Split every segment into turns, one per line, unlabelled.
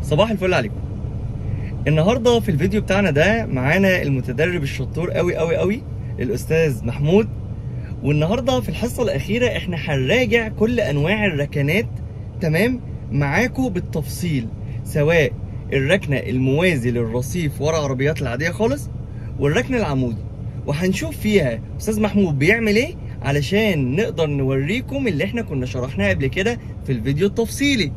صباح الفل عليكم. النهارده في الفيديو بتاعنا ده معانا المتدرب الشطور قوي قوي قوي الاستاذ محمود. والنهارده في الحصه الاخيره احنا هنراجع كل انواع الركنات تمام معاكم بالتفصيل، سواء الركنه الموازي للرصيف ورا عربيات العاديه خالص والركن العمودي، وهنشوف فيها استاذ محمود بيعمل ايه علشان نقدر نوريكم اللي احنا كنا شرحناه قبل كده في الفيديو التفصيلي.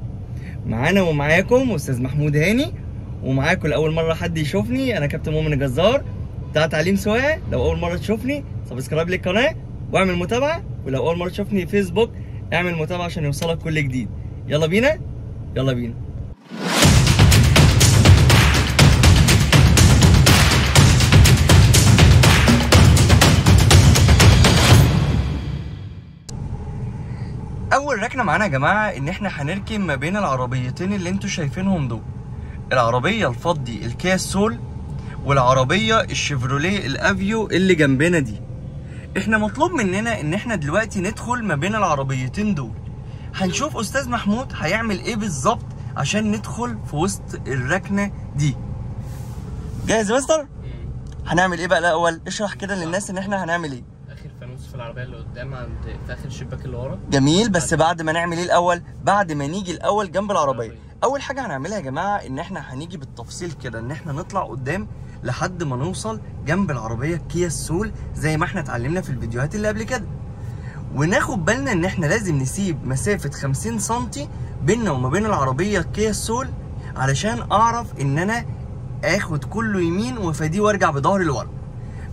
معانا ومعاكم استاذ محمود هاني، ومعاكم لاول مره حد يشوفني انا كابتن مؤمن الجزار بتاع تعليم سواقه. لو اول مره تشوفني سبسكرايب للقناه واعمل متابعه، ولو اول مره تشوفني فيسبوك اعمل متابعه عشان يوصلك كل جديد. يلا بينا يلا بينا. اول ركنه معانا يا جماعه ان احنا هنركن ما بين العربيتين اللي انتوا شايفينهم دول، العربيه الفضي الكيا سول والعربيه الشيفروليه الافيو اللي جنبنا دي. احنا مطلوب مننا ان احنا دلوقتي ندخل ما بين العربيتين دول. هنشوف استاذ محمود هيعمل ايه بالظبط عشان ندخل في وسط الركنه دي. جاهز يا مستر؟ هنعمل ايه بقى الاول؟ اشرح كده للناس ان احنا هنعمل ايه.
اخر فانوس في العربيه اللي قدام في اخر الشباك اللي ورا.
جميل، بس بعد ما نعمل ايه الاول؟ بعد ما نيجي الاول جنب العربيه. اول حاجه هنعملها يا جماعه ان احنا هنيجي بالتفصيل كده ان احنا نطلع قدام لحد ما نوصل جنب العربيه كيا سول زي ما احنا اتعلمنا في الفيديوهات اللي قبل كده، وناخد بالنا ان احنا لازم نسيب مسافه 50 سم بيننا وما بين العربيه كيا سول علشان اعرف ان انا اخد كله يمين وفاديه وارجع بظهري لورا.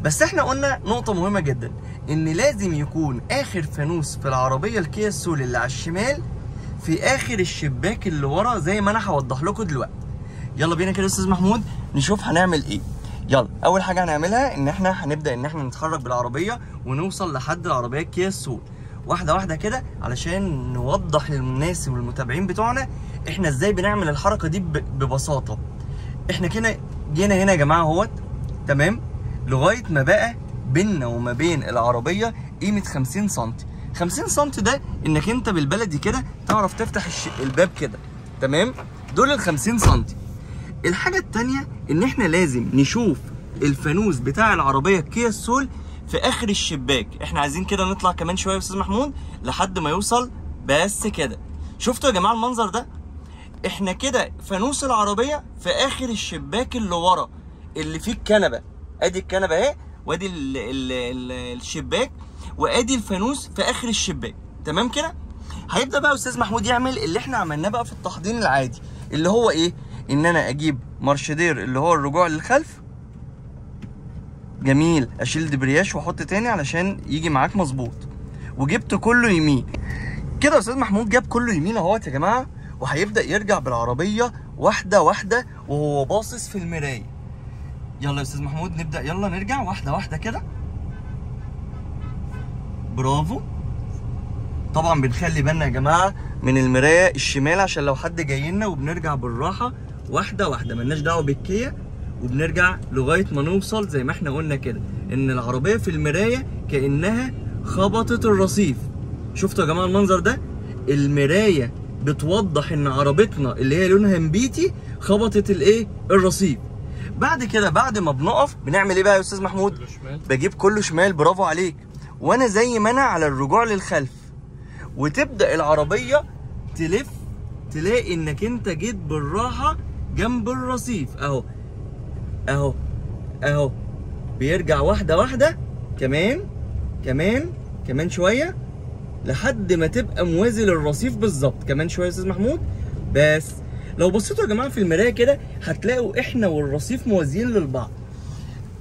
بس احنا قلنا نقطة مهمة جدا ان لازم يكون اخر فانوس في العربية الكيا سول اللي على الشمال في اخر الشباك اللي ورا زي ما انا هوضح لكم دلوقتي. يلا بينا كده يا استاذ محمود نشوف هنعمل ايه. يلا اول حاجة هنعملها ان احنا هنبدأ ان احنا نتحرك بالعربية ونوصل لحد العربية الكيا سول واحدة واحدة كده علشان نوضح للناس والمتابعين بتوعنا احنا ازاي بنعمل الحركة دي ببساطة. احنا كده جينا هنا يا جماعة اهوت تمام لغايه ما بقى بيننا وما بين العربيه قيمه 50 سم. 50 سم ده انك انت بالبلدي كده تعرف تفتح الباب كده تمام، دول ال 50 سم. الحاجه الثانيه ان احنا لازم نشوف الفانوس بتاع العربيه كيا سول في اخر الشباك. احنا عايزين كده نطلع كمان شويه يا استاذ محمود لحد ما يوصل بس كده. شفتوا يا جماعه المنظر ده؟ احنا كده فانوس العربيه في اخر الشباك اللي ورا اللي فيه الكنبه. ادي الكنبه اهي وادي الشباك وادي الفانوس في اخر الشباك تمام كده. هيبدا بقى استاذ محمود يعمل اللي احنا عملناه بقى في التحضير العادي اللي هو ايه؟ ان انا اجيب مارشدير اللي هو الرجوع للخلف. جميل، اشيل دبرياش واحط تاني علشان يجي معاك مظبوط. وجبت كله يمين كده. استاذ محمود جاب كله يمين اهوت يا جماعه، وهيبدا يرجع بالعربيه واحده واحده وهو باصص في المرايه. يلا يا استاذ محمود نبدا، يلا نرجع واحده واحده كده. برافو. طبعا بنخلي بالنا يا جماعه من المرايه الشمال عشان لو حد جاي لنا، وبنرجع بالراحه واحده واحده ملناش دعوه بالكيا، وبنرجع لغايه ما نوصل زي ما احنا قلنا كده ان العربيه في المرايه كانها خبطت الرصيف. شفتوا يا جماعه المنظر ده؟ المرايه بتوضح ان عربيتنا اللي هي لونها نبيتي خبطت الايه؟ الرصيف. بعد كده بعد ما بنقف بنعمل ايه بقى يا استاذ محمود؟ بجيب كله شمال. برافو عليك. وانا زي ما انا على الرجوع للخلف، وتبدا العربيه تلف تلاقي انك انت جيت بالراحه جنب الرصيف اهو اهو اهو. بيرجع واحده واحده كمان كمان كمان شويه لحد ما تبقى موازي للرصيف بالظبط. كمان شويه يا استاذ محمود. بس لو بصيتوا يا جماعه في المرايه كده هتلاقوا احنا والرصيف موازيين للبعض.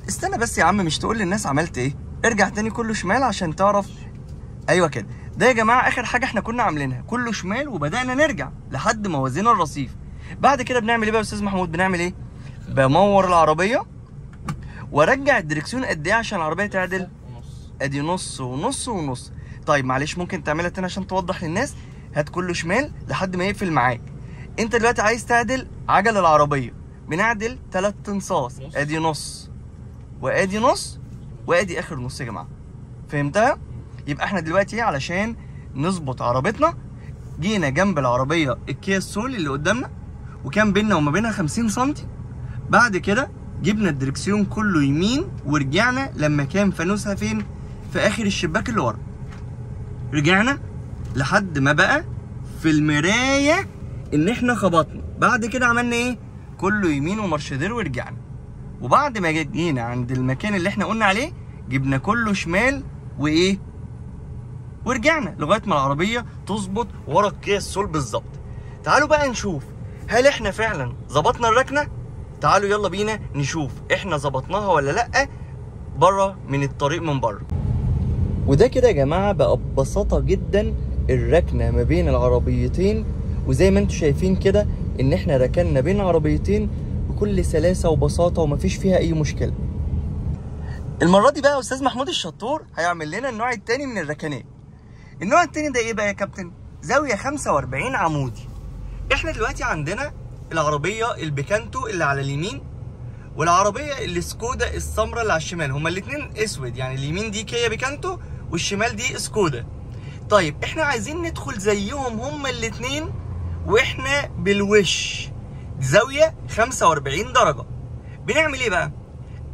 استنى بس يا عم، مش تقول للناس عملت ايه؟ ارجع تاني كله شمال عشان تعرف. ايوه كده. ده يا جماعه اخر حاجه احنا كنا عاملينها، كله شمال وبدانا نرجع لحد ما وازينا الرصيف. بعد كده بنعمل ايه بقى يا استاذ محمود؟ بنعمل ايه؟ بمور العربيه وارجع الدركسيون قد ايه عشان العربيه تعدل؟ ادي نص ونص ونص. طيب معلش ممكن تعملها تاني عشان توضح للناس؟ هات كله شمال لحد ما يقفل معاك. انت دلوقتي عايز تعدل عجل العربيه، بنعدل 3 انصاص. ادي نص وادي نص وادي اخر نص يا جماعه. فهمتها؟ يبقى احنا دلوقتي علشان نظبط عربيتنا جينا جنب العربيه الكيا سول اللي قدامنا وكان بيننا وما بينها 50 سم. بعد كده جبنا الدركسيون كله يمين ورجعنا لما كان فانوسها فين؟ في اخر الشباك اللي ورا. رجعنا لحد ما بقى في المرايه ان احنا خبطنا. بعد كده عملنا ايه؟ كله يمين ومارشدير ورجعنا. وبعد ما جينا عند المكان اللي احنا قلنا عليه جبنا كله شمال وايه؟ ورجعنا لغايه ما العربيه تظبط ورا الكيا السول بالظبط. تعالوا بقى نشوف هل احنا فعلا ظبطنا الركنه؟ تعالوا يلا بينا نشوف احنا ظبطناها ولا لا بره من الطريق من بره. وده كده يا جماعه بقى ببساطه جدا الركنه ما بين العربيتين، وزي ما انتم شايفين كده ان احنا ركننا بين عربيتين بكل سلاسه وبساطه ومفيش فيها اي مشكله. المره دي بقى استاذ محمود الشطور هيعمل لنا النوع الثاني من الركنات. النوع الثاني ده ايه بقى يا كابتن؟ زاويه 45 عمودي. احنا دلوقتي عندنا العربيه البيكانتو اللي على اليمين والعربيه السكودا السمراء اللي على الشمال، هما الاثنين اسود، يعني اليمين دي كيا بيكانتو والشمال دي سكودا. طيب احنا عايزين ندخل زيهم هما الاثنين واحنا بالوش زاويه 45 درجه. بنعمل ايه بقى؟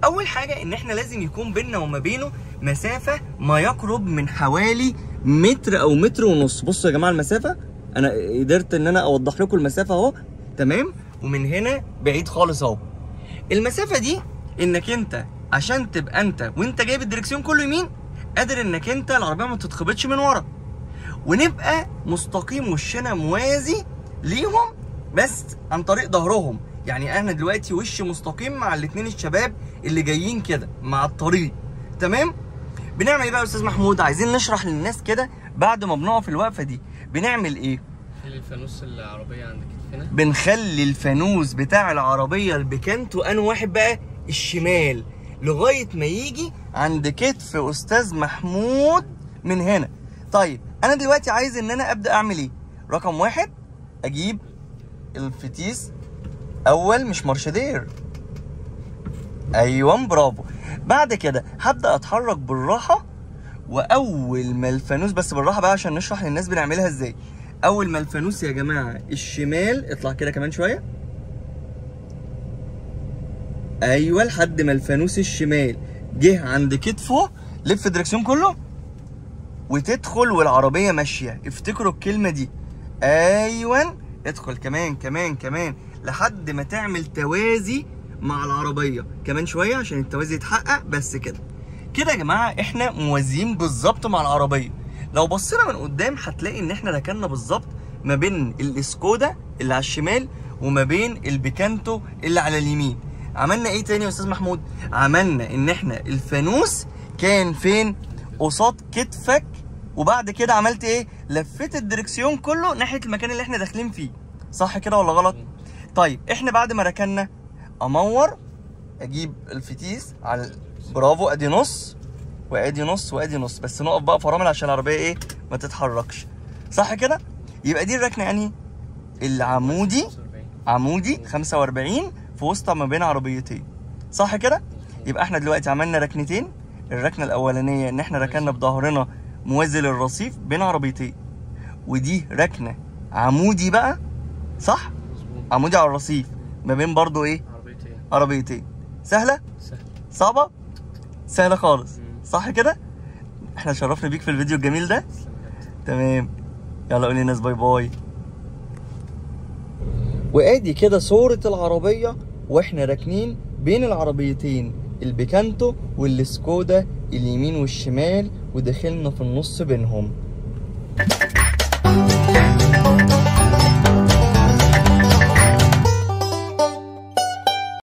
اول حاجه ان احنا لازم يكون بيننا وما بينه مسافه ما يقرب من حوالي متر او متر ونص. بصوا يا جماعه المسافه، انا قدرت ان انا اوضح لكم المسافه اهو، تمام؟ ومن هنا بعيد خالص اهو. المسافه دي انك انت عشان تبقى انت وانت جايب الدركسيون كله يمين قادر انك انت العربيه ما تتخبطش من ورا، ونبقى مستقيم وشنا موازي ليهم بس عن طريق ظهرهم. يعني انا دلوقتي وشي مستقيم مع الاثنين الشباب اللي جايين كده مع الطريق، تمام؟ بنعمل ايه بقى يا استاذ محمود؟ عايزين نشرح للناس كده بعد ما بنقف الوقفه دي بنعمل ايه؟
نخلي الفانوس العربيه عند كتفنا.
بنخلي الفانوس بتاع العربيه البيكانتو انه واحد بقى الشمال لغايه ما يجي عند كتف استاذ محمود من هنا. طيب انا دلوقتي عايز ان انا ابدا اعمل ايه؟ رقم واحد اجيب الفتيس اول مش مارشدير، ايوه برافو. بعد كده هبدا اتحرك بالراحه، واول ما الفانوس بس بالراحه بقى عشان نشرح للناس بنعملها ازاي. اول ما الفانوس يا جماعه الشمال اطلع كده كمان شويه، ايوه لحد ما الفانوس الشمال جه عند كتفه لف الدركسيون كله وتدخل والعربيه ماشيه. افتكروا الكلمه دي، ايوه ادخل كمان كمان كمان لحد ما تعمل توازي مع العربيه كمان شويه عشان التوازي يتحقق. بس كده كده يا جماعه احنا موازيين بالظبط مع العربيه. لو بصينا من قدام هتلاقي ان احنا ركننا بالظبط ما بين السكودا اللي على الشمال وما بين البيكانتو اللي على اليمين. عملنا ايه تاني يا استاذ محمود؟ عملنا ان احنا الفانوس كان فين؟ قصاد كتفك. وبعد كده عملت ايه؟ لفيت الدركسيون كله ناحيه المكان اللي احنا داخلين فيه. صح كده ولا غلط؟ طيب احنا بعد ما ركنا امور اجيب الفتيس على برافو، ادي نص وادي نص وادي نص، بس نقف بقى فرامل عشان العربيه ايه؟ ما تتحركش. صح كده؟ يبقى دي الركنه يعني العمودي، عمودي 45 في وسط ما بين عربيتين. صح كده؟ يبقى احنا دلوقتي عملنا ركنتين. الركنه الاولانيه ان احنا ركننا بظهرنا موازي للرصيف بين عربيتين، ودي ركنه عمودي بقى، صح؟ عمودي على الرصيف ما بين برضو ايه؟ عربيتين. سهله؟
سهله.
صعبه؟ سهله خالص. صح كده؟ احنا شرفنا بيك في الفيديو الجميل ده. تمام، يلا قول للناس باي باي. وادي كده صورة العربية واحنا راكنين بين العربيتين البيكانتو والسكودا اليمين والشمال ودخلنا في النص بينهم.